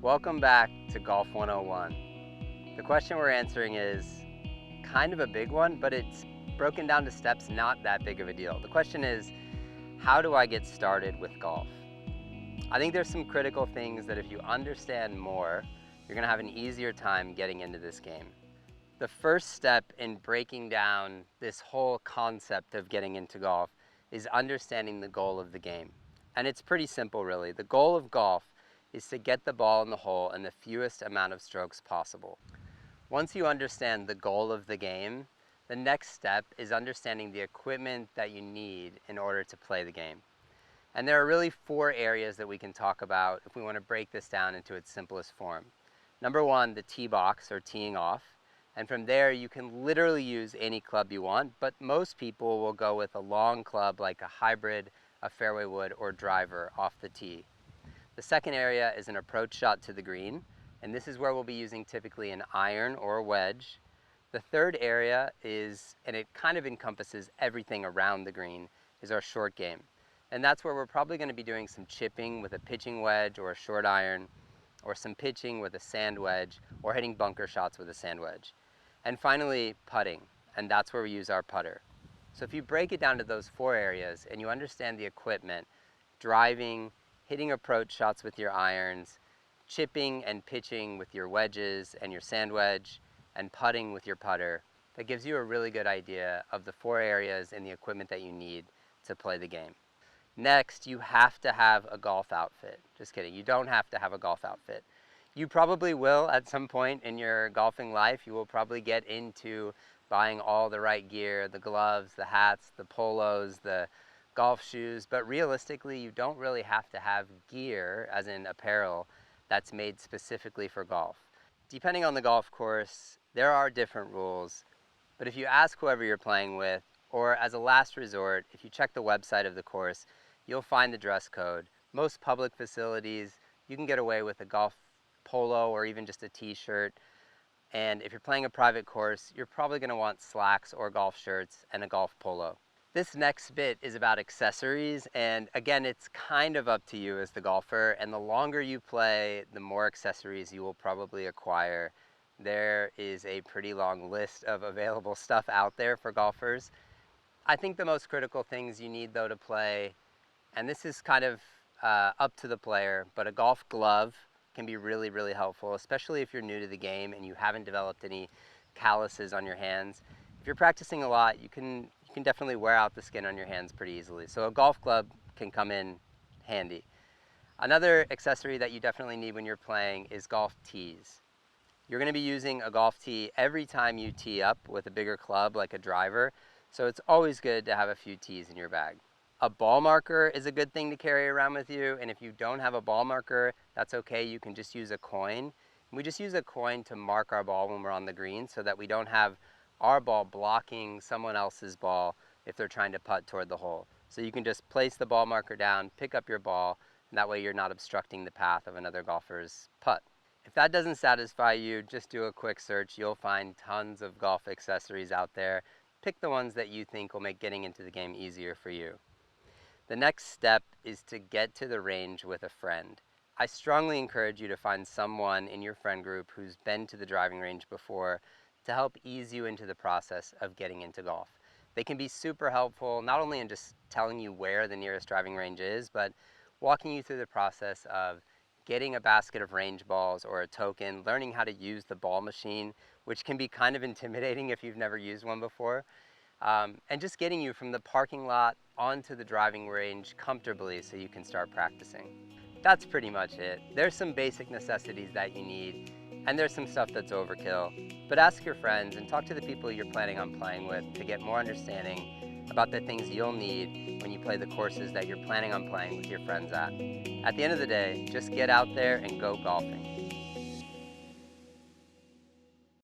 Welcome back to Golf 101. The question we're answering is kind of a big one, but it's broken down to steps, not that big of a deal. The question is, how do I get started with golf? I think there's some critical things that if you understand more, you're gonna have an easier time getting into this game. The first step in breaking down this whole concept of getting into golf is understanding the goal of the game. And it's pretty simple, really. The goal of golf is to get the ball in the hole in the fewest amount of strokes possible. Once you understand the goal of the game, the next step is understanding the equipment that you need in order to play the game. And there are really four areas that we can talk about if we want to break this down into its simplest form. Number one, the tee box or teeing off. And from there, you can literally use any club you want, but most people will go with a long club like a hybrid, a fairway wood, or driver off the tee. The second area is an approach shot to the green, and this is where we'll be using typically an iron or a wedge. The third area is, and it kind of encompasses everything around the green, is our short game. And that's where we're probably going to be doing some chipping with a pitching wedge or a short iron, or some pitching with a sand wedge, or hitting bunker shots with a sand wedge. And finally, putting, and that's where we use our putter. So if you break it down to those four areas and you understand the equipment, driving, hitting approach shots with your irons, chipping and pitching with your wedges and your sand wedge, and putting with your putter, that gives you a really good idea of the four areas and the equipment that you need to play the game. Next, you have to have a golf outfit. Just kidding, you don't have to have a golf outfit. You probably will at some point in your golfing life. You will probably get into buying all the right gear, the gloves, the hats, the polos, the golf shoes, but realistically, you don't really have to have gear, as in apparel, that's made specifically for golf. Depending on the golf course, there are different rules, but if you ask whoever you're playing with, or as a last resort, if you check the website of the course, you'll find the dress code. Most public facilities, you can get away with a golf polo or even just a t-shirt, and if you're playing a private course, you're probably going to want slacks or golf shirts and a golf polo. This next bit is about accessories, and again, it's kind of up to you as the golfer, and the longer you play, the more accessories you will probably acquire. There is a pretty long list of available stuff out there for golfers. I think the most critical things you need though to play, and this is kind of up to the player, but a golf glove can be really, really helpful, especially if you're new to the game and you haven't developed any calluses on your hands. If you're practicing a lot, you can definitely wear out the skin on your hands pretty easily. So a golf club can come in handy. Another accessory that you definitely need when you're playing is golf tees. You're going to be using a golf tee every time you tee up with a bigger club like a driver, so it's always good to have a few tees in your bag. A ball marker is a good thing to carry around with you, and if you don't have a ball marker, that's okay. You can just use a coin. We just use a coin to mark our ball when we're on the green so that we don't have our ball blocking someone else's ball if they're trying to putt toward the hole. So you can just place the ball marker down, pick up your ball, and that way you're not obstructing the path of another golfer's putt. If that doesn't satisfy you, just do a quick search. You'll find tons of golf accessories out there. Pick the ones that you think will make getting into the game easier for you. The next step is to get to the range with a friend. I strongly encourage you to find someone in your friend group who's been to the driving range before to help ease you into the process of getting into golf. They can be super helpful, not only in just telling you where the nearest driving range is, but walking you through the process of getting a basket of range balls or a token, learning how to use the ball machine, which can be kind of intimidating if you've never used one before, and just getting you from the parking lot onto the driving range comfortably so you can start practicing. That's pretty much it. There's some basic necessities that you need, and there's some stuff that's overkill. But ask your friends and talk to the people you're planning on playing with to get more understanding about the things you'll need when you play the courses that you're planning on playing with your friends at. At the end of the day, just get out there and go golfing.